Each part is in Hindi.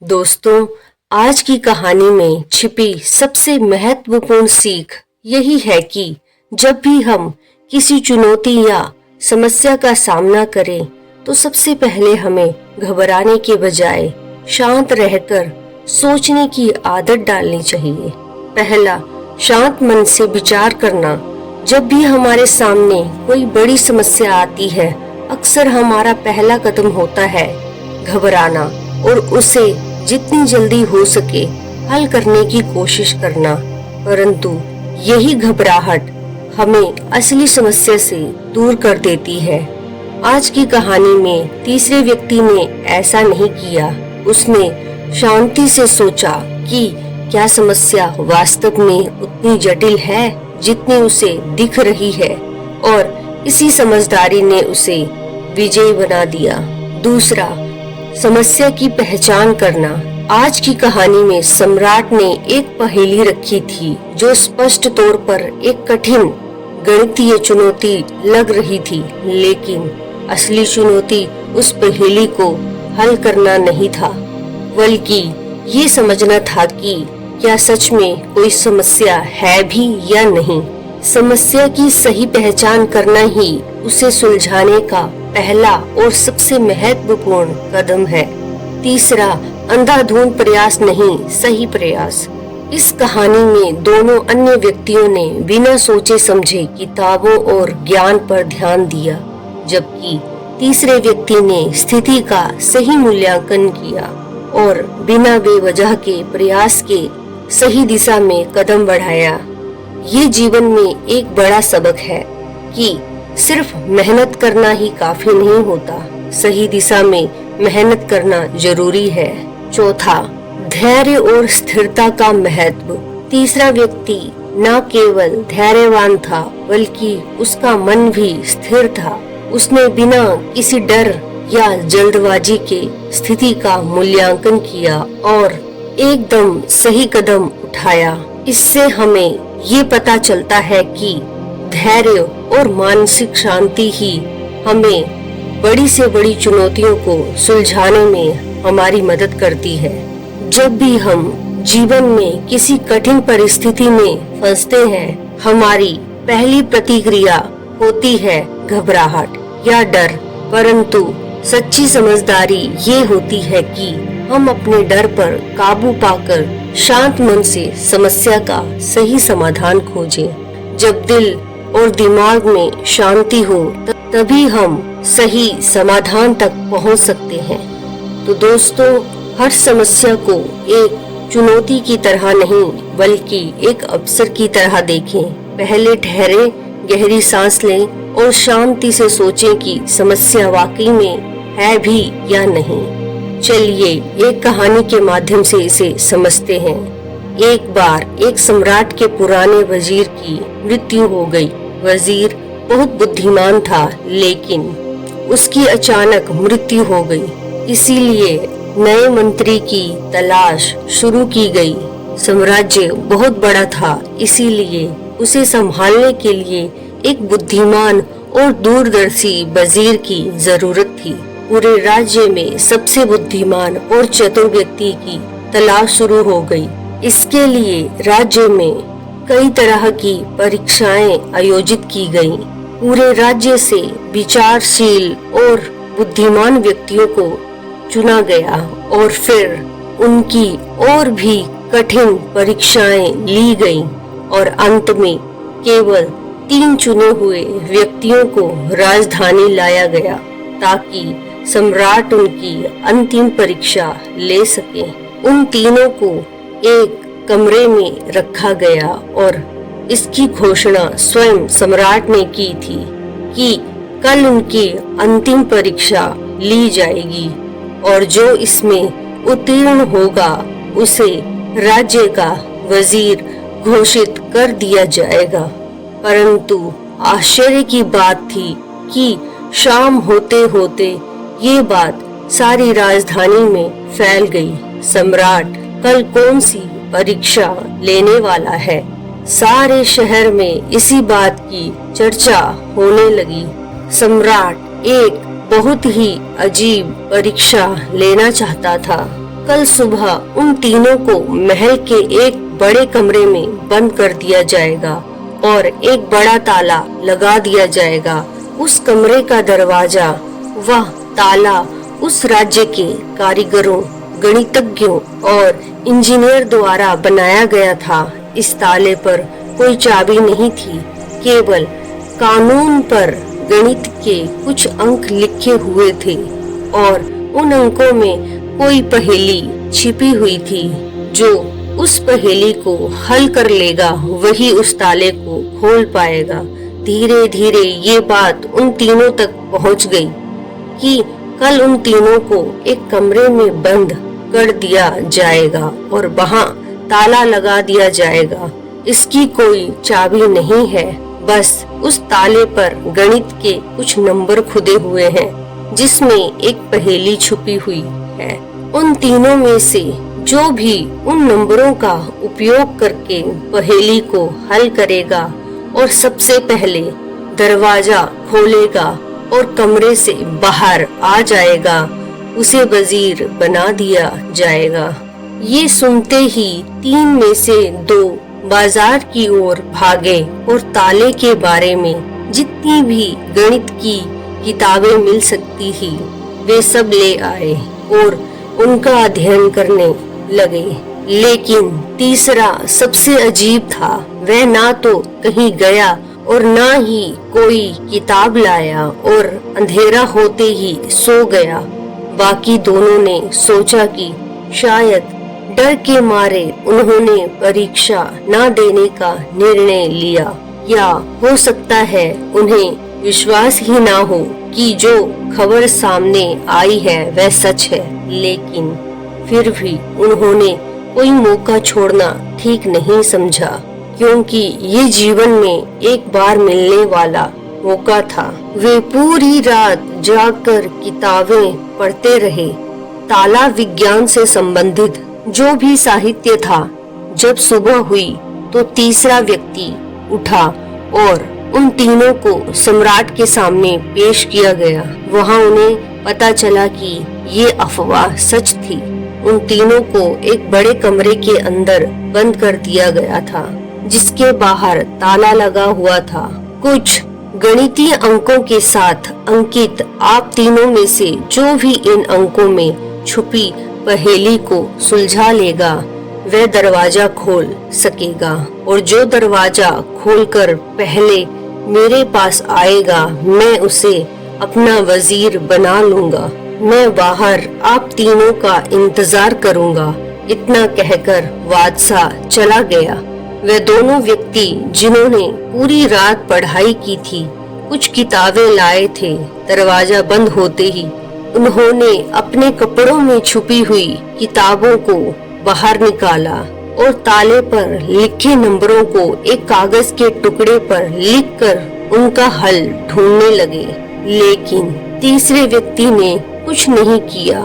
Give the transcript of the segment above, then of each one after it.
दोस्तों, आज की कहानी में छिपी सबसे महत्वपूर्ण सीख यही है कि जब भी हम किसी चुनौती या समस्या का सामना करें तो सबसे पहले हमें घबराने के बजाय शांत रहकर सोचने की आदत डालनी चाहिए। पहला, शांत मन से विचार करना। जब भी हमारे सामने कोई बड़ी समस्या आती है, अक्सर हमारा पहला कदम होता है घबराना और उसे जितनी जल्दी हो सके हल करने की कोशिश करना। परंतु यही घबराहट हमें असली समस्या से दूर कर देती है। आज की कहानी में तीसरे व्यक्ति ने ऐसा नहीं किया। उसने शांति से सोचा कि क्या समस्या वास्तव में उतनी जटिल है जितनी उसे दिख रही है, और इसी समझदारी ने उसे विजयी बना दिया। दूसरा, समस्या की पहचान करना। आज की कहानी में सम्राट ने एक पहेली रखी थी जो स्पष्ट तौर पर एक कठिन गणितीय चुनौती लग रही थी, लेकिन असली चुनौती उस पहेली को हल करना नहीं था, बल्कि ये समझना था कि क्या सच में कोई समस्या है भी या नहीं। समस्या की सही पहचान करना ही उसे सुलझाने का पहला और सबसे महत्वपूर्ण कदम है। तीसरा, अंधाधुंध प्रयास नहीं, सही प्रयास। इस कहानी में दोनों अन्य व्यक्तियों ने बिना सोचे समझे किताबों और ज्ञान पर ध्यान दिया, जबकि तीसरे व्यक्ति ने स्थिति का सही मूल्यांकन किया और बिना बेवजह के प्रयास के सही दिशा में कदम बढ़ाया। ये जीवन में एक बड़ा सबक है कि सिर्फ मेहनत करना ही काफी नहीं होता, सही दिशा में मेहनत करना जरूरी है। चौथा, धैर्य और स्थिरता का महत्व। तीसरा व्यक्ति न केवल धैर्यवान था, बल्कि उसका मन भी स्थिर था। उसने बिना किसी डर या जल्दबाजी के स्थिति का मूल्यांकन किया और एकदम सही कदम उठाया। इससे हमें ये पता चलता है कि धैर्य और मानसिक शांति ही हमें बड़ी से बड़ी चुनौतियों को सुलझाने में हमारी मदद करती है। जब भी हम जीवन में किसी कठिन परिस्थिति में फंसते हैं, हमारी पहली प्रतिक्रिया होती है घबराहट या डर, परंतु सच्ची समझदारी ये होती है कि हम अपने डर पर काबू पाकर शांत मन से समस्या का सही समाधान खोजें। जब दिल और दिमाग में शांति हो, तभी हम सही समाधान तक पहुंच सकते हैं। तो दोस्तों, हर समस्या को एक चुनौती की तरह नहीं, बल्कि एक अवसर की तरह देखें। पहले ठहरें, गहरी सांस लें और शांति से सोचें कि समस्या वाकई में है भी या नहीं। चलिए एक कहानी के माध्यम से इसे समझते हैं। एक बार एक सम्राट के पुराने वजीर की मृत्यु हो गई। वजीर बहुत बुद्धिमान था, लेकिन उसकी अचानक मृत्यु हो गई। इसीलिए नए मंत्री की तलाश शुरू की गई। साम्राज्य बहुत बड़ा था, इसीलिए उसे संभालने के लिए एक बुद्धिमान और दूरदर्शी वजीर की जरूरत थी। पूरे राज्य में सबसे बुद्धिमान और चतुर व्यक्ति की तलाश शुरू हो गई। इसके लिए राज्य में कई तरह की परीक्षाएं आयोजित की गईं। पूरे राज्य से विचारशील और बुद्धिमान व्यक्तियों को चुना गया और फिर उनकी और भी कठिन परीक्षाएं ली गईं और अंत में केवल 3 चुने हुए व्यक्तियों को राजधानी लाया गया ताकि सम्राट उनकी अंतिम परीक्षा ले सके। उन तीनों को एक कमरे में रखा गया और इसकी घोषणा स्वयं सम्राट ने की थी कि कल उनकी अंतिम परीक्षा ली जाएगी और जो इसमें उत्तीर्ण होगा उसे राज्य का वजीर घोषित कर दिया जाएगा। परंतु आश्चर्य की बात थी कि शाम होते होते ये बात सारी राजधानी में फैल गई। सम्राट कल कौन सी परीक्षा लेने वाला है? सारे शहर में इसी बात की चर्चा होने लगी। सम्राट एक बहुत ही अजीब परीक्षा लेना चाहता था, कल सुबह उन तीनों को महल के एक बड़े कमरे में बंद कर दिया जाएगा और एक बड़ा ताला लगा दिया जाएगा। उस कमरे का दरवाजा, वह ताला उस राज्य के कारीगरों, गणितज्ञों और इंजीनियर द्वारा बनाया गया था। इस ताले पर कोई चाबी नहीं थी, केवल कानून पर गणित के कुछ अंक लिखे हुए थे और उन अंकों में कोई पहेली छिपी हुई थी। जो उस पहेली को हल कर लेगा वही उस ताले को खोल पाएगा। धीरे धीरे ये बात उन तीनों तक पहुंच गई कि कल उन तीनों को एक कमरे में बंद कर दिया जाएगा और वहां ताला लगा दिया जाएगा। इसकी कोई चाबी नहीं है, बस उस ताले पर गणित के कुछ नंबर खुदे हुए हैं जिसमें एक पहेली छुपी हुई है। उन तीनों में से जो भी उन नंबरों का उपयोग करके पहेली को हल करेगा और सबसे पहले दरवाजा खोलेगा और कमरे से बाहर आ जाएगा, उसे वजीर बना दिया जाएगा। ये सुनते ही तीन में से दो बाजार की ओर भागे और ताले के बारे में जितनी भी गणित की किताबें मिल सकती थी वे सब ले आए और उनका अध्ययन करने लगे। लेकिन तीसरा सबसे अजीब था। वह ना तो कहीं गया और ना ही कोई किताब लाया और अंधेरा होते ही सो गया। बाकी दोनों ने सोचा कि शायद डर के मारे उन्होंने परीक्षा न देने का निर्णय लिया, या हो सकता है उन्हें विश्वास ही ना हो कि जो खबर सामने आई है वह सच है। लेकिन फिर भी उन्होंने कोई मौका छोड़ना ठीक नहीं समझा, क्योंकि ये जीवन में एक बार मिलने वाला मौका था। वे पूरी रात जागकर किताबें पढ़ते रहे, ताला विज्ञान से संबंधित जो भी साहित्य था। जब सुबह हुई तो तीसरा व्यक्ति उठा और उन तीनों को सम्राट के सामने पेश किया गया। वहां उन्हें पता चला कि ये अफवाह सच थी। उन तीनों को एक बड़े कमरे के अंदर बंद कर दिया गया था, जिसके बाहर ताला लगा हुआ था। कुछ गणितीय अंकों के साथ अंकित आप तीनों में से जो भी इन अंकों में छुपी पहेली को सुलझा लेगा वह दरवाजा खोल सकेगा, और जो दरवाजा खोलकर पहले मेरे पास आएगा मैं उसे अपना वजीर बना लूंगा। मैं बाहर आप तीनों का इंतजार करूंगा। इतना कहकर बादशाह चला गया। वे दोनों व्यक्ति जिन्होंने पूरी रात पढ़ाई की थी कुछ किताबें लाए थे। दरवाजा बंद होते ही उन्होंने अपने कपड़ों में छुपी हुई किताबों को बाहर निकाला और ताले पर लिखे नंबरों को एक कागज के टुकड़े पर लिखकर उनका हल ढूंढने लगे। लेकिन तीसरे व्यक्ति ने कुछ नहीं किया।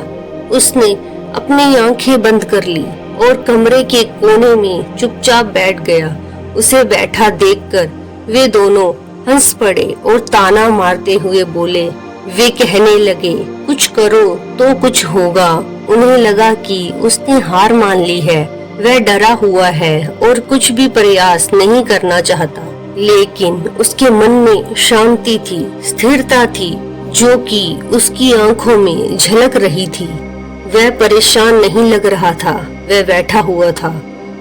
उसने अपनी आंखें बंद कर ली और कमरे के कोने में चुपचाप बैठ गया। उसे बैठा देखकर वे दोनों हंस पड़े और ताना मारते हुए बोले। वे कहने लगे, कुछ करो तो कुछ होगा। उन्हें लगा कि उसने हार मान ली है। वह डरा हुआ है और कुछ भी प्रयास नहीं करना चाहता। लेकिन उसके मन में शांति थी, स्थिरता थी, जो कि उसकी आंखों में झलक रही थी। वह परेशान नहीं लग रहा था, वह बैठा हुआ था।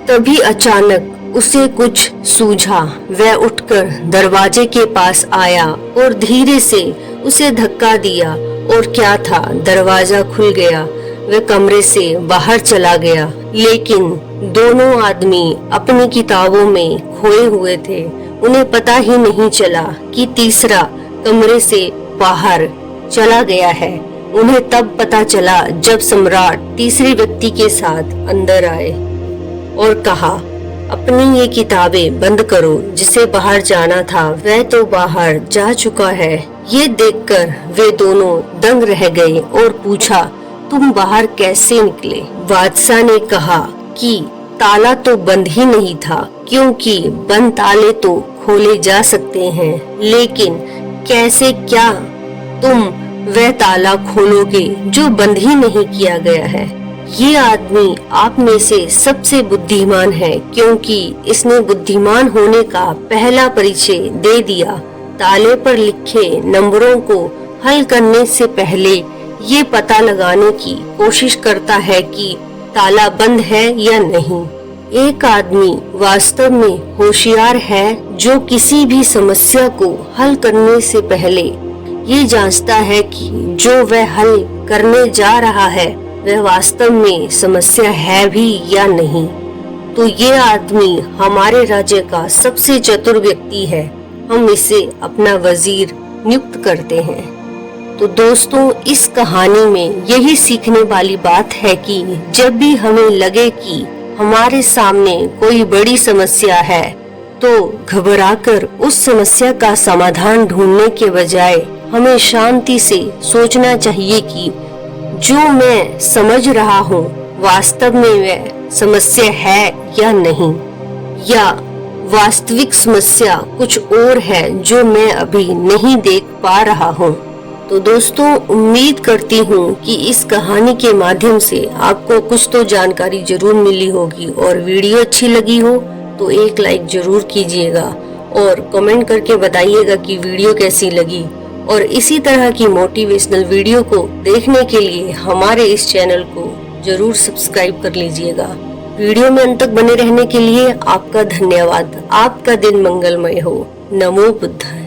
तभी अचानक उसे कुछ सूझा। वह उठकर दरवाजे के पास आया और धीरे से उसे धक्का दिया, और क्या था, दरवाजा खुल गया। वह कमरे से बाहर चला गया। लेकिन दोनों आदमी अपनी किताबों में खोए हुए थे। उन्हें पता ही नहीं चला कि तीसरा कमरे से बाहर चला गया है। उन्हें तब पता चला जब सम्राट तीसरे व्यक्ति के साथ अंदर आए और कहा, अपनी ये किताबें बंद करो। जिसे बाहर जाना था वह तो बाहर जा चुका है। ये देखकर वे दोनों दंग रह गए और पूछा, तुम बाहर कैसे निकले? बादशाह ने कहा कि ताला तो बंद ही नहीं था, क्योंकि बंद ताले तो खोले जा सकते हैं, लेकिन कैसे क्या तुम वह ताला खोलोगे जो बंद ही नहीं किया गया है? ये आदमी आप में से सबसे बुद्धिमान है, क्योंकि इसने बुद्धिमान होने का पहला परिचय दे दिया। ताले पर लिखे नंबरों को हल करने से पहले ये पता लगाने की कोशिश करता है कि ताला बंद है या नहीं। एक आदमी वास्तव में होशियार है जो किसी भी समस्या को हल करने से पहले ये जांचता है कि जो वह हल करने जा रहा है वह वास्तव में समस्या है भी या नहीं। तो ये आदमी हमारे राज्य का सबसे चतुर व्यक्ति है। हम इसे अपना वजीर नियुक्त करते हैं। तो दोस्तों, इस कहानी में यही सीखने वाली बात है कि जब भी हमें लगे कि हमारे सामने कोई बड़ी समस्या है तो घबराकर उस समस्या का समाधान ढूंढने के बजाय हमें शांति से सोचना चाहिए कि जो मैं समझ रहा हूँ वास्तव में वह समस्या है या नहीं, या वास्तविक समस्या कुछ और है जो मैं अभी नहीं देख पा रहा हूँ। तो दोस्तों, उम्मीद करती हूँ कि इस कहानी के माध्यम से आपको कुछ तो जानकारी जरूर मिली होगी, और वीडियो अच्छी लगी हो तो एक लाइक जरूर कीजिएगा और कमेंट करके बताइएगा कि वीडियो कैसी लगी। और इसी तरह की मोटिवेशनल वीडियो को देखने के लिए हमारे इस चैनल को जरूर सब्सक्राइब कर लीजिएगा। वीडियो में अंत तक बने रहने के लिए आपका धन्यवाद। आपका दिन मंगलमय हो। नमो बुद्धाय।